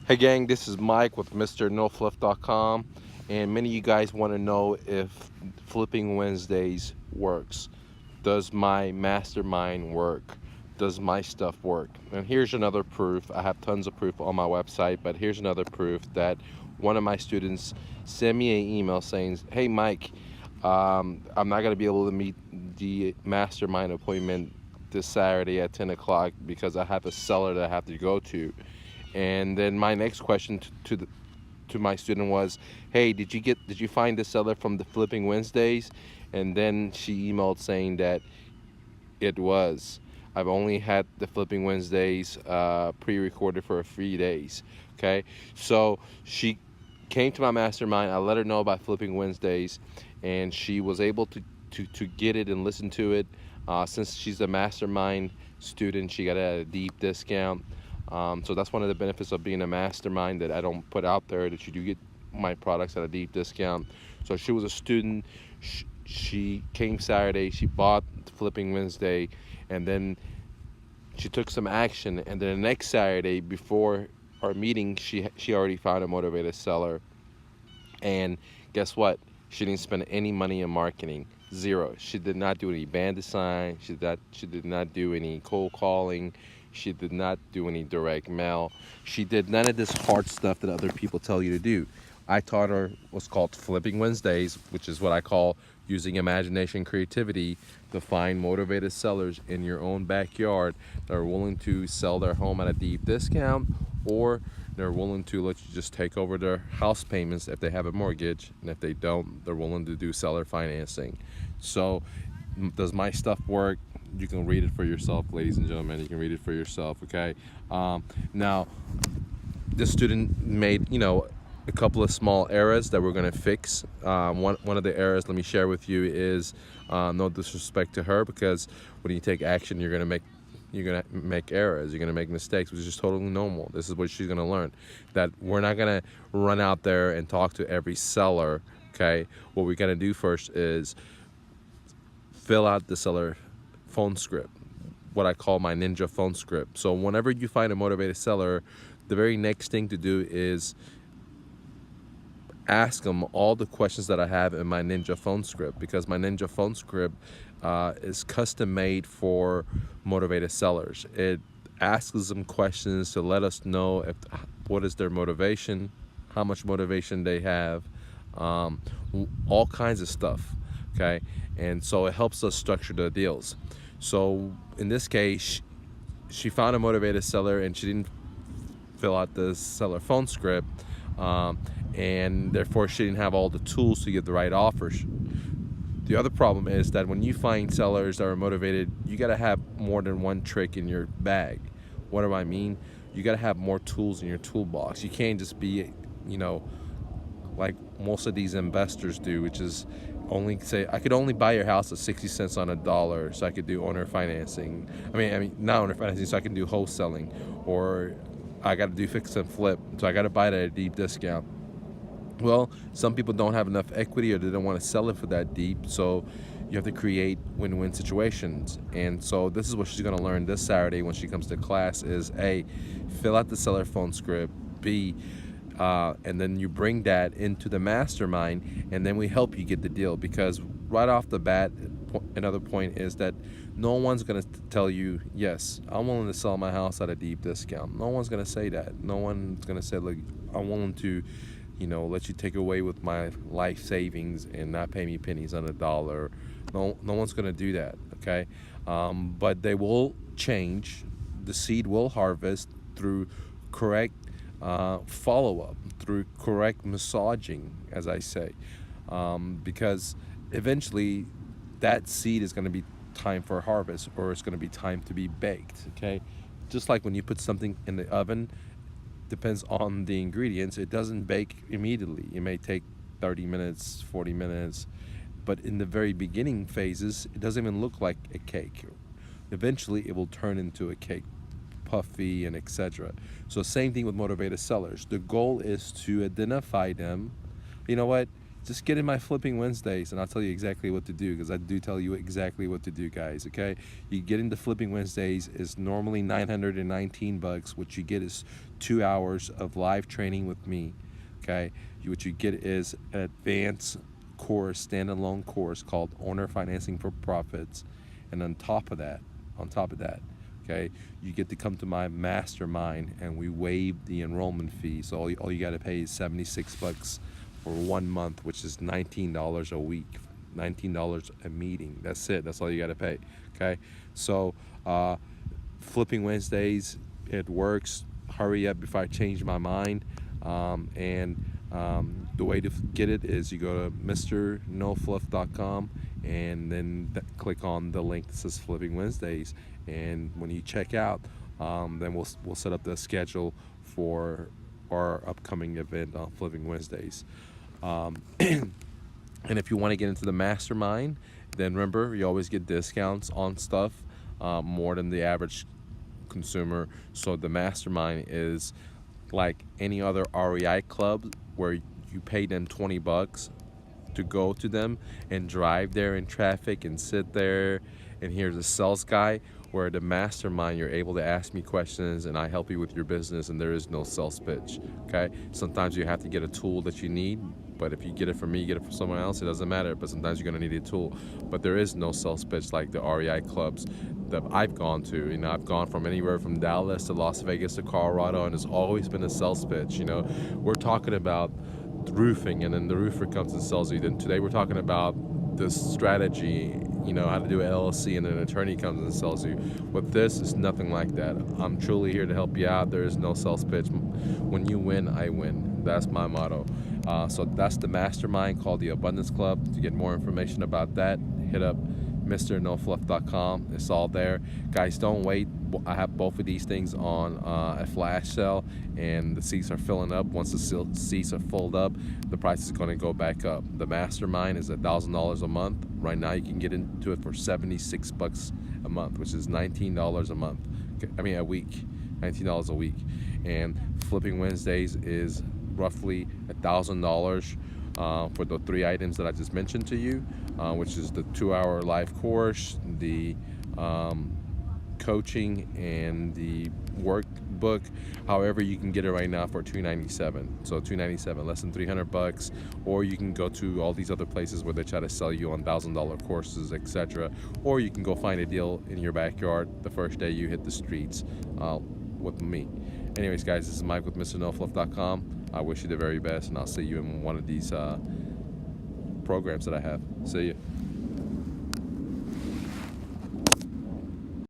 Hey gang, this is Mike with MrNoFluff.com, and many of you guys want to know if Flipping Wednesdays works. Does my mastermind work? Does my stuff work? And here's another proof. I have tons of proof on my website, but here's another proof that one of my students sent me an email saying, "Hey Mike, I'm not gonna be able to meet the mastermind appointment this Saturday at 10 o'clock because I have a seller that I have to go to." And then my next question to my student was, "Hey, did you find the seller from the Flipping Wednesdays?" And then she emailed saying that it was. I've only had the Flipping Wednesdays pre-recorded for 3 days. Okay, so she came to my mastermind. I let her know about Flipping Wednesdays, and she was able to get it and listen to it. Since she's a mastermind student, she got it at a deep discount. So that's one of the benefits of being a mastermind that I don't put out there, that you do get my products at a deep discount. So she was a student. She came Saturday. She bought Flipping Wednesday, and then she took some action. And then the next Saturday, before our meeting, she already found a motivated seller. And guess what? She didn't spend any money in marketing. Zero. She did not do any band design. She did not do any cold calling. She did not do any direct mail. She did none of this hard stuff that other people tell you to do. I taught her what's called Flipping Wednesdays, which is what I call using imagination and creativity to find motivated sellers in your own backyard that are willing to sell their home at a deep discount, or they're willing to let you just take over their house payments if they have a mortgage, and if they don't, they're willing to do seller financing. So, does my stuff work? You can read it for yourself, ladies and gentlemen. You can read it for yourself, okay? Now, the student made, a couple of small errors that we're going to fix. One of the errors, let me share with you, is no disrespect to her, because when you take action, you're gonna make errors, you're gonna make mistakes, which is totally normal. This is what she's gonna learn, that we're not gonna run out there and talk to every seller. Okay, what we're gonna do first is fill out the seller phone script, what I call my ninja phone script. So whenever you find a motivated seller, the very next thing to do is ask them all the questions that I have in my Ninja phone script, because my Ninja phone script is custom made for motivated sellers. It asks them questions to let us know what is their motivation, how much motivation they have, um, all kinds of stuff. Okay, and so it helps us structure the deals. So in this case, she found a motivated seller and she didn't fill out the seller phone script, um, and therefore she didn't have all the tools to get the right offers. The other problem is that when you find sellers that are motivated, you got to have more than one trick in your bag. What do I mean? You got to have more tools in your toolbox. You can't just be, you know, like most of these investors do, which is only say, I could only buy your house at 60 cents on a dollar, so I could do owner financing. I mean not owner financing, so I can do wholesaling, or I got to do fix and flip, so I got to buy it at a deep discount. Well, some people don't have enough equity, or they don't want to sell it for that deep, so you have to create win-win situations. And so this is what she's going to learn this Saturday when she comes to class: is A, fill out the seller phone script; B, and then you bring that into the mastermind, and then we help you get the deal. Because right off the bat, another point is that no one's going to tell you, yes, I'm willing to sell my house at a deep discount. No one's going to say that. No one's going to say, look, I'm willing to, let you take away with my life savings and not pay me pennies on a dollar. No one's going to do that, okay? But they will change. The seed will harvest through correct follow up, through correct massaging, as I say, because eventually that seed is going to be time for harvest, or it's going to be time to be baked, okay? Just like when you put something in the oven, depends on the ingredients, it doesn't bake immediately. It may take 30 minutes, 40 minutes, but in the very beginning phases, it doesn't even look like a cake. Eventually, it will turn into a cake, puffy and etc. So same thing with motivated sellers. The goal is to identify them. You know what? just get in my Flipping Wednesdays, and I'll tell you exactly what to do, because I do tell you exactly what to do, guys. Okay, you get into Flipping Wednesdays is normally $919. What you get is 2 hours of live training with me. Okay, what you get is an advanced course, standalone course called Owner Financing for Profits, and on top of that, okay, you get to come to my mastermind, and we waive the enrollment fee. So all you got to pay is $76 for 1 month, which is $19 a week, $19 a meeting. That's it. That's all you got to pay. Okay, so Flipping Wednesdays, it works. Hurry up before I change my mind. The way to get it is you go to mrnofluff.com, and then click on the link that says Flipping Wednesdays, and when you check out, then we'll set up the schedule for our upcoming event on Flipping Wednesdays. And if you want to get into the mastermind, then remember, you always get discounts on stuff more than the average consumer. So the mastermind is like any other REI club, where you pay them $20 to go to them and drive there in traffic and sit there and hear the sales guy. Where the mastermind, you're able to ask me questions and I help you with your business, and there is no sales pitch. Okay, sometimes you have to get a tool that you need, but if you get it from me, you get it from someone else, it doesn't matter. But sometimes you're going to need a tool, but there is no sales pitch like the REI clubs that I've gone to. You know, I've gone from anywhere from Dallas to Las Vegas to Colorado, and it's always been a sales pitch. You know, we're talking about roofing, and then the roofer comes and sells you. Then today we're talking about this strategy, you know, how to do an LLC, and then an attorney comes and sells you. With this, it's nothing like that. I'm truly here to help you out. There is no sales pitch. When you win, I win. That's my motto. So that's the mastermind called the Abundance Club. To get more information about that, hit up mrnofluff.com. It's all there. Guys, don't wait. I have both of these things on a flash sale, and the seats are filling up. Once the seats are filled up, the price is going to go back up. The mastermind is $1,000 a month. Right now you can get into it for $76 a month, which is $19 a month. I mean a week, $19 a week. And Flipping Wednesdays is roughly $1,000 for the 3 items that I just mentioned to you, which is the 2-hour live course, the coaching, and the workbook. However, you can get it right now for $297. So $297, less than $300. Or you can go to all these other places where they try to sell you on $1,000 courses, etc. Or you can go find a deal in your backyard the first day you hit the streets with me. Anyways, guys, this is Mike with mrnofluff.com. I wish you the very best, and I'll see you in one of these programs that I have. See you.